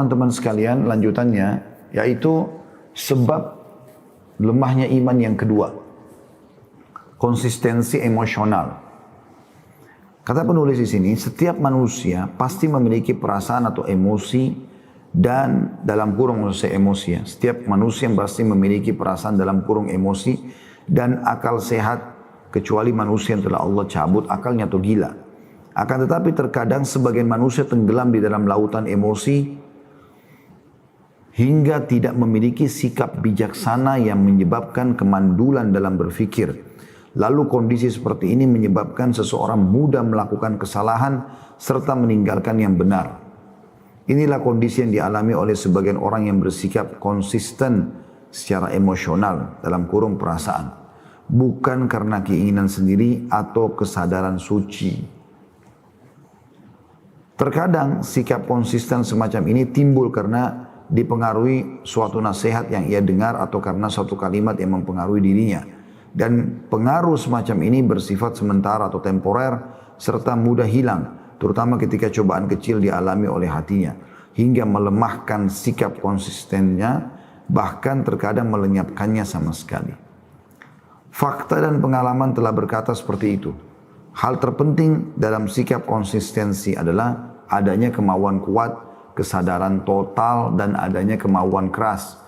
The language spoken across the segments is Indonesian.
teman-teman sekalian, lanjutannya yaitu sebab lemahnya iman yang kedua, konsistensi emosional. Kata penulis di sini, setiap manusia pasti memiliki perasaan atau emosi dan dalam kurung maksud saya emosi ya. Setiap manusia pasti memiliki perasaan dalam kurung emosi dan akal sehat kecuali manusia yang telah Allah cabut akalnya atau gila. Akan tetapi terkadang sebagian manusia tenggelam di dalam lautan emosi hingga tidak memiliki sikap bijaksana yang menyebabkan kemandulan dalam berfikir. Lalu kondisi seperti ini menyebabkan seseorang mudah melakukan kesalahan serta meninggalkan yang benar. Inilah kondisi yang dialami oleh sebagian orang yang bersikap konsisten secara emosional dalam kurung perasaan. Bukan karena keinginan sendiri atau kesadaran suci. Terkadang sikap konsisten semacam ini timbul karena dipengaruhi suatu nasihat yang ia dengar atau karena suatu kalimat yang mempengaruhi dirinya. Dan pengaruh semacam ini bersifat sementara atau temporer serta mudah hilang, terutama ketika cobaan kecil dialami oleh hatinya, hingga melemahkan sikap konsistennya, bahkan terkadang melenyapkannya sama sekali. Fakta dan pengalaman telah berkata seperti itu. Hal terpenting dalam sikap konsistensi adalah adanya kemauan kuat, kesadaran total, dan adanya kemauan keras.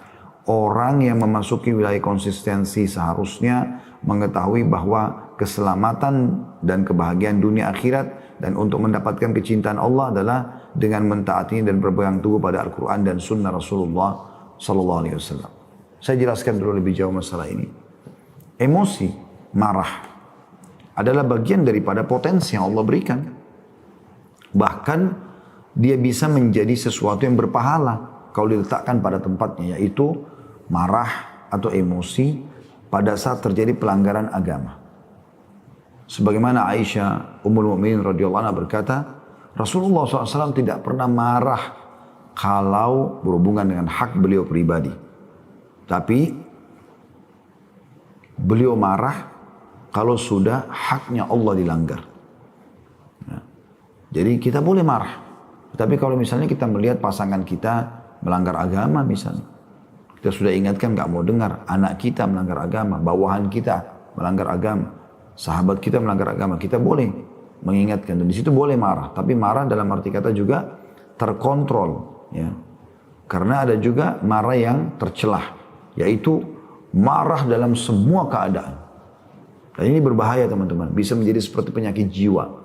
Orang yang memasuki wilayah konsistensi seharusnya mengetahui bahwa keselamatan dan kebahagiaan dunia akhirat dan untuk mendapatkan kecintaan Allah adalah dengan mentaatinya dan berpegang teguh pada Al-Quran dan Sunnah Rasulullah Sallallahu Alaihi Wasallam. Saya jelaskan dulu lebih jauh masalah ini. Emosi, marah adalah bagian daripada potensi yang Allah berikan. Bahkan dia bisa menjadi sesuatu yang berpahala kalau diletakkan pada tempatnya, yaitu marah atau emosi pada saat terjadi pelanggaran agama. Sebagaimana Aisyah Ummul Mukminin radhiyallahu anha berkata, Rasulullah SAW tidak pernah marah kalau berhubungan dengan hak beliau pribadi. Tapi beliau marah kalau sudah haknya Allah dilanggar. Ya. Jadi kita boleh marah. Tapi kalau misalnya kita melihat pasangan kita melanggar agama misalnya, kita sudah ingatkan gak mau dengar, anak kita melanggar agama, bawahan kita melanggar agama, sahabat kita melanggar agama, kita boleh mengingatkan dan di situ boleh marah. Tapi marah dalam arti kata juga terkontrol, ya. Karena ada juga marah yang tercelah, yaitu marah dalam semua keadaan. Dan ini berbahaya teman-teman, bisa menjadi seperti penyakit jiwa.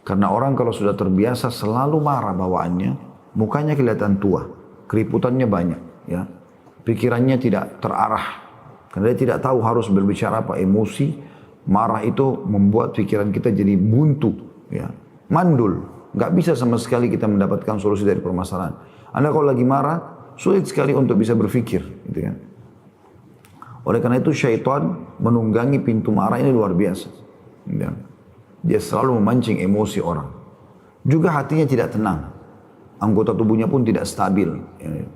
Karena orang kalau sudah terbiasa selalu marah bawaannya, mukanya kelihatan tua, keriputannya banyak, ya. Pikirannya tidak terarah. Karena dia tidak tahu harus berbicara apa. Emosi, marah itu membuat pikiran kita jadi buntu, ya. Mandul. Gak bisa sama sekali kita mendapatkan solusi dari permasalahan. Anda kalau lagi marah, sulit sekali untuk bisa berpikir, gitu kan. Oleh karena itu syaitan menunggangi pintu marah ini luar biasa. Ya. Dia selalu memancing emosi orang. Juga hatinya tidak tenang. Anggota tubuhnya pun tidak stabil. Ya.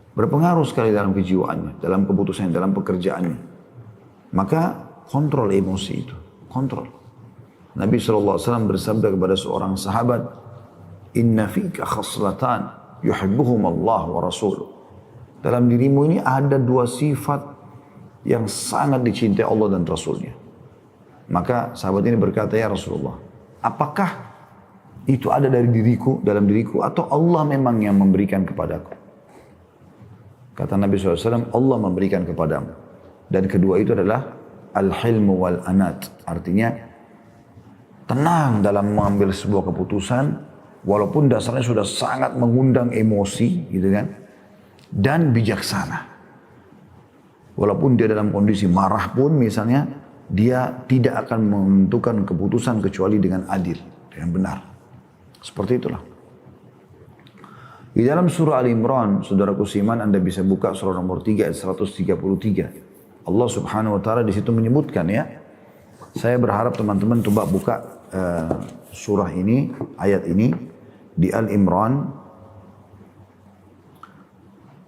Berpengaruh sekali dalam kejiwaannya, dalam keputusannya, dalam pekerjaannya. Maka kontrol emosi itu, kontrol. Nabi SAW bersabda kepada seorang sahabat, Inna fika khaslatan yuhibbuhum Allah wa rasuluh. Dalam dirimu ini ada dua sifat yang sangat dicintai Allah dan Rasulnya. Maka sahabat ini berkata, ya Rasulullah, apakah itu ada dari diriku, dalam diriku, atau Allah memang yang memberikan kepadaku? Kata Nabi SAW, Allah memberikan kepadamu. Dan kedua itu adalah al-hilmu wal-anat. Artinya, tenang dalam mengambil sebuah keputusan, walaupun dasarnya sudah sangat mengundang emosi, gitu kan. Dan bijaksana. Walaupun dia dalam kondisi marah pun misalnya, dia tidak akan menentukan keputusan kecuali dengan adil, dengan benar. Seperti itulah. Di dalam surah Al-Imran, saudaraku seiman, Anda bisa buka surah nomor 3 ayat 133. Allah Subhanahu wa taala di situ menyebutkan, ya. Saya berharap teman-teman coba buka surah ini, ayat ini di Al-Imran.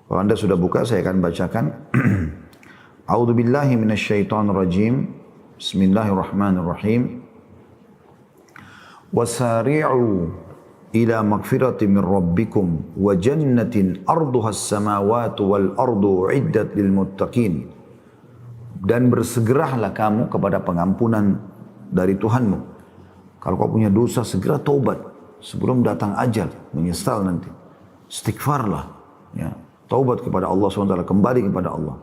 Kalau Anda sudah buka, saya akan bacakan. A'udzu billahi minasyaitonir rajim. Bismillahirrahmanirrahim. Wasari'u ila magfirati min rabbikum wa jannatin arduhas samawati wal ardu uiddat lil muttaqin. Dan bersegeralah kamu kepada pengampunan dari Tuhanmu. Kalau kau punya dosa, segera taubat sebelum datang ajal, menyesal nanti. Istighfarlah, ya. Taubat kepada Allah SWT, kembali kepada Allah.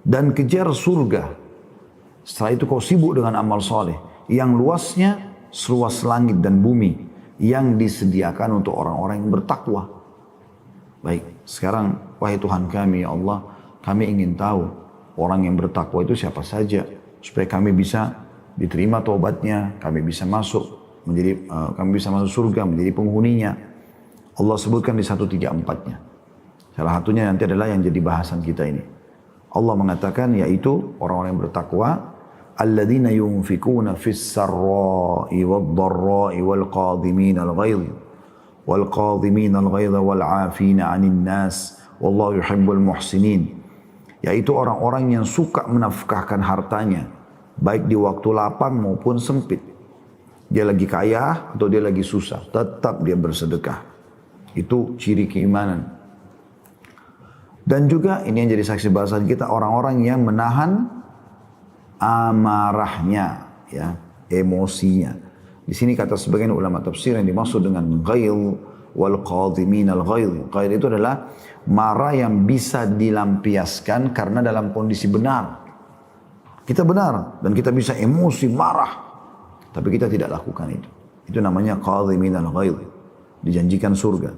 Dan kejar surga. Setelah itu kau sibuk dengan amal soleh yang luasnya seluas langit dan bumi, yang disediakan untuk orang-orang yang bertakwa. Baik, sekarang wahai Tuhan kami, ya Allah, kami ingin tahu orang yang bertakwa itu siapa saja, supaya kami bisa diterima taubatnya, kami bisa masuk surga, menjadi penghuninya. Allah sebutkan di 134-nya. Salah satunya nanti adalah yang jadi bahasan kita ini. Allah mengatakan yaitu orang-orang yang bertakwa, alladzina yunfikuna fis sarra'i wad dharra'i wal qadhimin al ghaidh wal 'afina 'anil nas wallahu yuhibbul muhsinin. Yaitu orang-orang yang suka menafkahkan hartanya baik di waktu lapang maupun sempit. Dia lagi kaya atau dia lagi susah, tetap dia bersedekah. Itu ciri keimanan. Dan juga ini yang jadi saksi bahasan kita, orang-orang yang menahan amarahnya, ya, emosinya. Di sini kata sebagian ulama tafsir yang dimaksud dengan ghail wal qadhimin al ghail. Ghail itu adalah marah yang bisa dilampiaskan karena dalam kondisi benar. Kita benar dan kita bisa emosi marah, tapi kita tidak lakukan itu. Itu namanya qadhimin al ghail. Dijanjikan surga.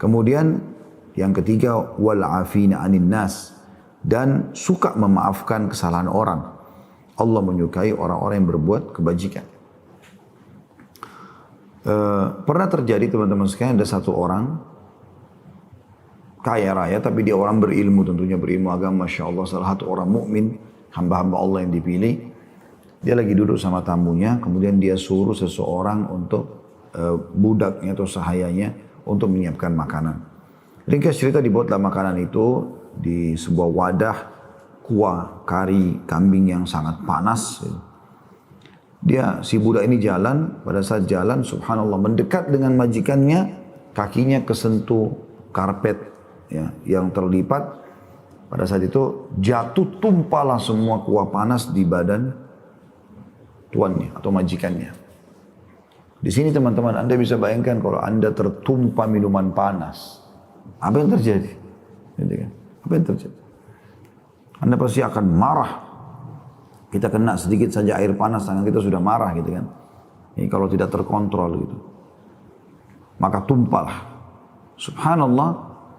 Kemudian yang ketiga wal 'afina 'anil nas, dan suka memaafkan kesalahan orang. Allah menyukai orang-orang yang berbuat kebajikan. Pernah terjadi teman-teman sekalian, ada satu orang kaya raya tapi dia orang berilmu, tentunya berilmu agama, Masya Allah, salah satu orang mukmin, hamba-hamba Allah yang dipilih. Dia lagi duduk sama tamunya, kemudian dia suruh seseorang untuk budaknya atau sahayanya untuk menyiapkan makanan. Ringkas cerita, dibuatlah makanan itu di sebuah wadah kuah kari kambing yang sangat panas. Si budak ini jalan, pada saat jalan subhanallah mendekat dengan majikannya, kakinya kesentuh karpet, ya, yang terlipat. Pada saat itu jatuh, tumpahlah semua kuah panas di badan tuannya atau majikannya. Di sini teman-teman, Anda bisa bayangkan kalau Anda tertumpah minuman panas, apa yang terjadi? Apa yang terjadi? Anda pasti akan marah. Kita kena sedikit saja air panas, tangan kita sudah marah gitu kan. Ini kalau tidak terkontrol gitu. Maka tumpahlah. Subhanallah,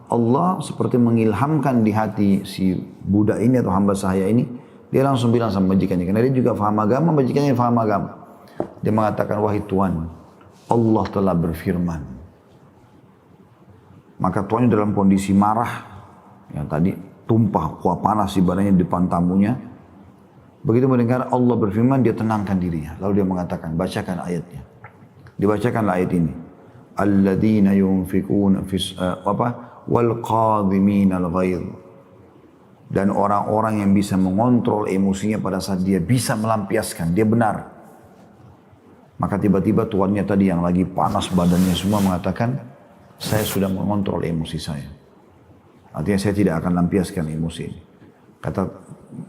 Allah seperti mengilhamkan di hati si budak ini atau hamba sahaya ini. Dia langsung bilang sama majikannya, karena dia juga faham agama, majikannya faham agama. Dia mengatakan, wahai Tuhan, Allah telah berfirman. Maka tuannya dalam kondisi marah, yang tadi tumpah kuah panas di badannya di depan tamunya. Begitu mendengar Allah berfirman, dia tenangkan dirinya. Lalu dia mengatakan, bacakan ayatnya. Dibacakanlah ayat ini. Alladzina yunfikuna wal qadhimin al ghaidh. Dan orang-orang yang bisa mengontrol emosinya pada saat dia bisa melampiaskan, dia benar. Maka tiba-tiba tuannya tadi yang lagi panas badannya semua mengatakan, saya sudah mengontrol emosi saya. Artinya saya tidak akan lampiaskan emosi ini. Kata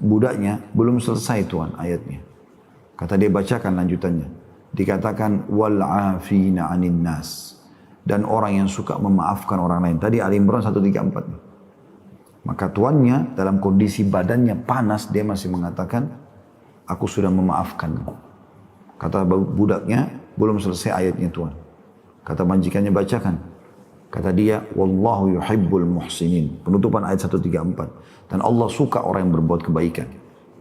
budaknya, belum selesai Tuhan ayatnya. Kata dia, bacakan lanjutannya. Dikatakan, wal 'afina 'anil nas. Dan orang yang suka memaafkan orang lain. Tadi Ali Imran 134. Maka tuannya dalam kondisi badannya panas, dia masih mengatakan, aku sudah memaafkan. Kata budaknya, belum selesai ayatnya Tuhan. Kata majikannya, bacakan. Kata dia, wallahu yuhibbul muhsinin. Penutupan ayat 134. Dan Allah suka orang yang berbuat kebaikan.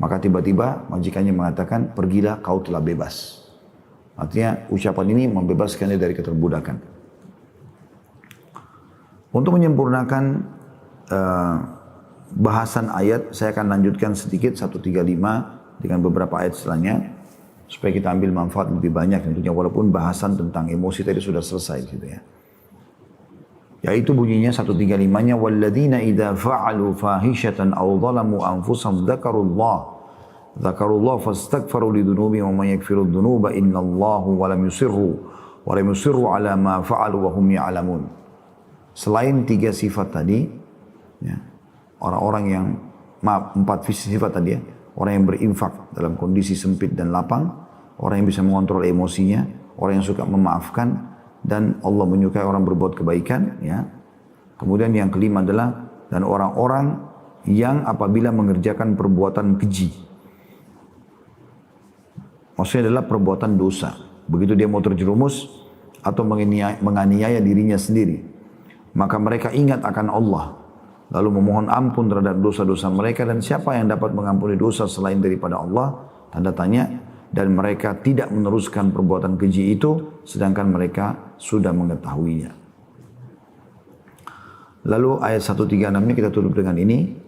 Maka tiba-tiba majikannya mengatakan, pergilah, kau telah bebas. Artinya ucapan ini membebaskan dia dari keterbudakan. Untuk menyempurnakan bahasan ayat, saya akan lanjutkan sedikit 135 dengan beberapa ayat setelahnya supaya kita ambil manfaat lebih banyak tentunya, walaupun bahasan tentang emosi tadi sudah selesai gitu ya. Yaitu bunyinya 135-nya, walladzina idza fa'alu fahishatan aw zalamu anfusahum dzakarullah fastaghfiru lidzunubihim wa may yaghfiru dzunuba illallah wa lam yusirru wa lam yusirru ala ma fa'alu wa hum ya'lamun. Selain 3 sifat tadi, ya, orang-orang yang, maaf, 4 sifat tadi ya, orang yang berinfak dalam kondisi sempit dan lapang, orang yang bisa mengontrol emosinya, orang yang suka memaafkan, dan Allah menyukai orang berbuat kebaikan. Ya. Kemudian yang kelima adalah, dan orang-orang yang apabila mengerjakan perbuatan keji, maksudnya adalah perbuatan dosa, begitu dia mau terjerumus atau menganiaya dirinya sendiri, maka mereka ingat akan Allah, lalu memohon ampun terhadap dosa-dosa mereka, dan siapa yang dapat mengampuni dosa selain daripada Allah, tanda tanya, dan mereka tidak meneruskan perbuatan keji itu, sedangkan mereka sudah mengetahuinya. Lalu ayat 136-nya kita tutup dengan ini,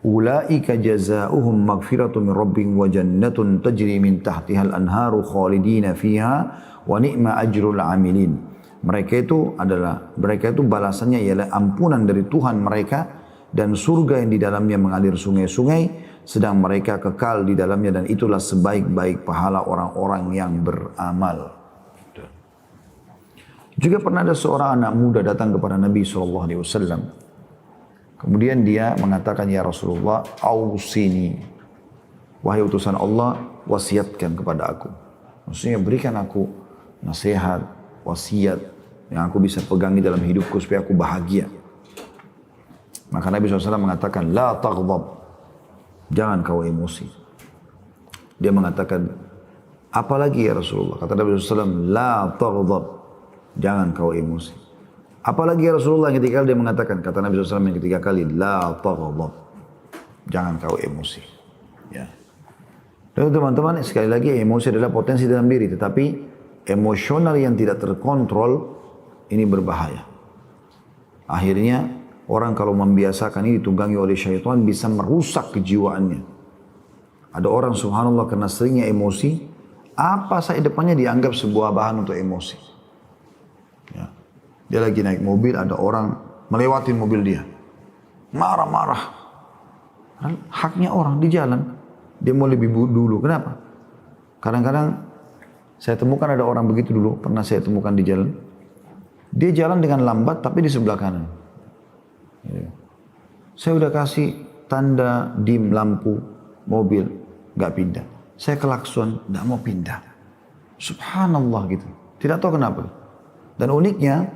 ulaika jazaohum maghfiratun min rabbihim wa jannatun tajri min tahtihal anharu khalidina fiha wa ni'ma ajrul amilin. Mereka itu balasannya ialah ampunan dari Tuhan mereka dan surga yang di dalamnya mengalir sungai-sungai, sedang mereka kekal di dalamnya, dan itulah sebaik-baik pahala orang-orang yang beramal. Juga pernah ada seorang anak muda datang kepada Nabi SAW. Kemudian dia mengatakan, ya Rasulullah, ausini, wahai utusan Allah, wasiatkan kepada aku. Maksudnya berikan aku nasihat, wasiat yang aku bisa pegangi dalam hidupku supaya aku bahagia. Maka Nabi SAW mengatakan, la taghdab, jangan kau emosi. Dia mengatakan, apalagi ya Rasulullah? Kata Nabi SAW, la taghdab, jangan kau emosi. Apalagi ya Rasulullah? Yang ketiga kali dia mengatakan, kata Nabi SAW yang ketiga kali, la taghdab, jangan kau emosi. Ya. Dan teman-teman, sekali lagi, emosi adalah potensi dalam diri, tetapi emosional yang tidak terkontrol ini berbahaya. Akhirnya orang kalau membiasakan ini ditunggangi oleh syaitan bisa merusak kejiwaannya. Ada orang subhanallah karena seringnya emosi, apa saja depannya dianggap sebuah bahan untuk emosi. Ya. Dia lagi naik mobil, ada orang melewati mobil dia, marah-marah. Haknya orang di jalan, dia mau lebih dulu. Kenapa? Kadang-kadang saya temukan ada orang begitu dulu, pernah saya temukan di jalan. Dia jalan dengan lambat tapi di sebelah kanan. Ya. Saya udah kasih tanda dim lampu mobil, gak pindah. Saya klakson, gak mau pindah. Subhanallah gitu. Tidak tahu kenapa. Dan uniknya,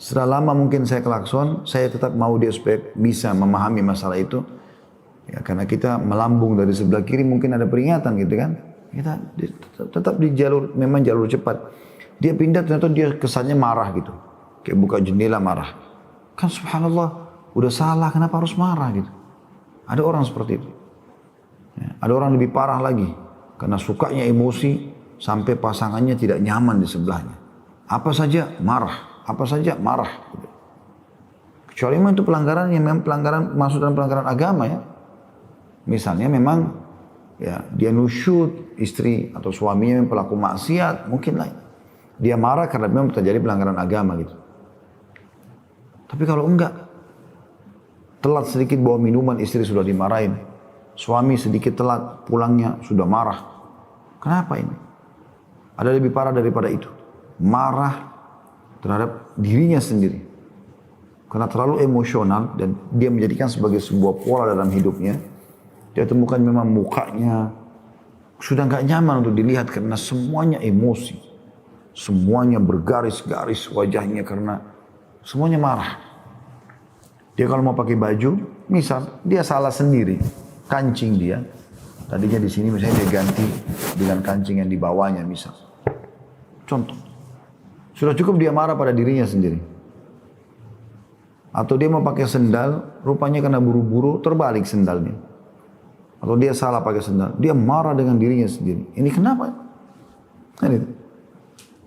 setelah lama mungkin saya klakson, saya tetap mau dia supaya bisa memahami masalah itu. Ya, karena kita melambung dari sebelah kiri mungkin ada peringatan gitu kan. Kita tetap di jalur, memang jalur cepat. Dia pindah ternyata dia kesannya marah gitu. Kayak buka jendela marah. Kan subhanallah, udah salah kenapa harus marah gitu. Ada orang seperti itu. Ya, ada orang lebih parah lagi. Karena sukanya emosi sampai pasangannya tidak nyaman di sebelahnya. Apa saja marah, apa saja marah. Gitu. Kecuali memang itu pelanggaran yang memang pelanggaran, masuk dalam pelanggaran agama ya. Misalnya memang ya dia nusyud, istri atau suaminya yang pelaku maksiat, mungkin lah. Dia marah karena memang terjadi pelanggaran agama gitu. Tapi kalau enggak, telat sedikit bawa minuman, istri sudah dimarahin. Suami sedikit telat pulangnya sudah marah. Kenapa ini? Ada lebih parah daripada itu. Marah terhadap dirinya sendiri. Karena terlalu emosional dan dia menjadikan sebagai sebuah pola dalam hidupnya. Dia temukan memang mukanya sudah nggak nyaman untuk dilihat karena semuanya emosi. Semuanya bergaris-garis wajahnya karena semuanya marah. Dia kalau mau pakai baju, misal dia salah sendiri, kancing dia. Tadinya di sini misalnya dia ganti dengan kancing yang di bawahnya misal. Contoh. Sudah cukup dia marah pada dirinya sendiri. Atau dia mau pakai sendal, rupanya karena buru-buru terbalik sendalnya. Atau dia salah pakai sendal, dia marah dengan dirinya sendiri. Ini kenapa?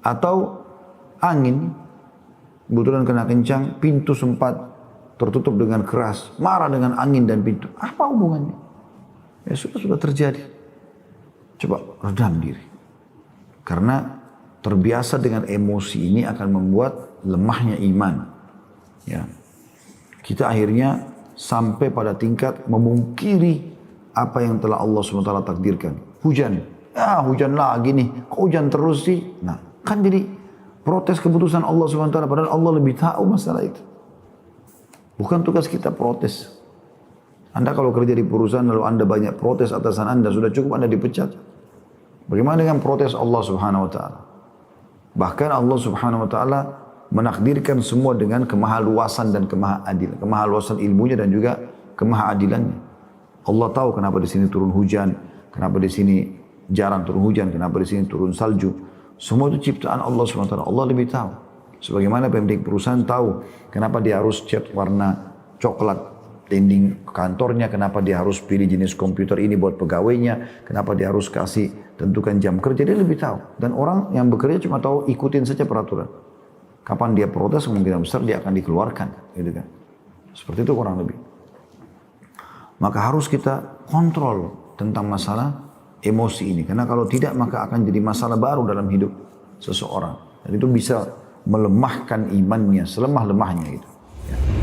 Atau angin, kebetulan kena kencang, pintu sempat tertutup dengan keras, marah dengan angin dan pintu. Apa hubungannya? Ya sudah terjadi. Coba redam diri. Karena terbiasa dengan emosi ini akan membuat lemahnya iman. Ya. Kita akhirnya sampai pada tingkat memungkiri apa yang telah Allah SWT takdirkan. Hujan. Hujan lagi nih. Kok hujan terus sih? Nah, kan jadi Protes keputusan Allah SWT, padahal Allah lebih tahu masalah itu. Bukan tugas kita protes. Anda kalau kerja di perusahaan lalu Anda banyak protes atasan Anda, sudah cukup Anda dipecat. Bagaimana dengan protes Allah Subhanahu wa taala? Bahkan Allah Subhanahu wa taala menakdirkan semua dengan kemahaluasan dan kemahaadilan, kemahaluasan ilmunya dan juga kemahaadilannya. Allah tahu kenapa di sini turun hujan, kenapa di sini jarang turun hujan, kenapa di sini turun salju. Semua itu ciptaan Allah Subhanahu wa taala. Allah lebih tahu. Sebagaimana pemilik perusahaan tahu kenapa dia harus cat warna coklat dinding kantornya, kenapa dia harus pilih jenis komputer ini buat pegawainya, kenapa dia harus kasih tentukan jam kerja, dia lebih tahu. Dan orang yang bekerja cuma tahu ikutin saja peraturan. Kapan dia protes kemungkinan besar dia akan dikeluarkan, gitu kan. Seperti itu kurang lebih. Maka harus kita kontrol tentang masalah emosi ini, karena kalau tidak maka akan jadi masalah baru dalam hidup seseorang. Dan itu bisa melemahkan imannya, selemah-lemahnya itu. Ya.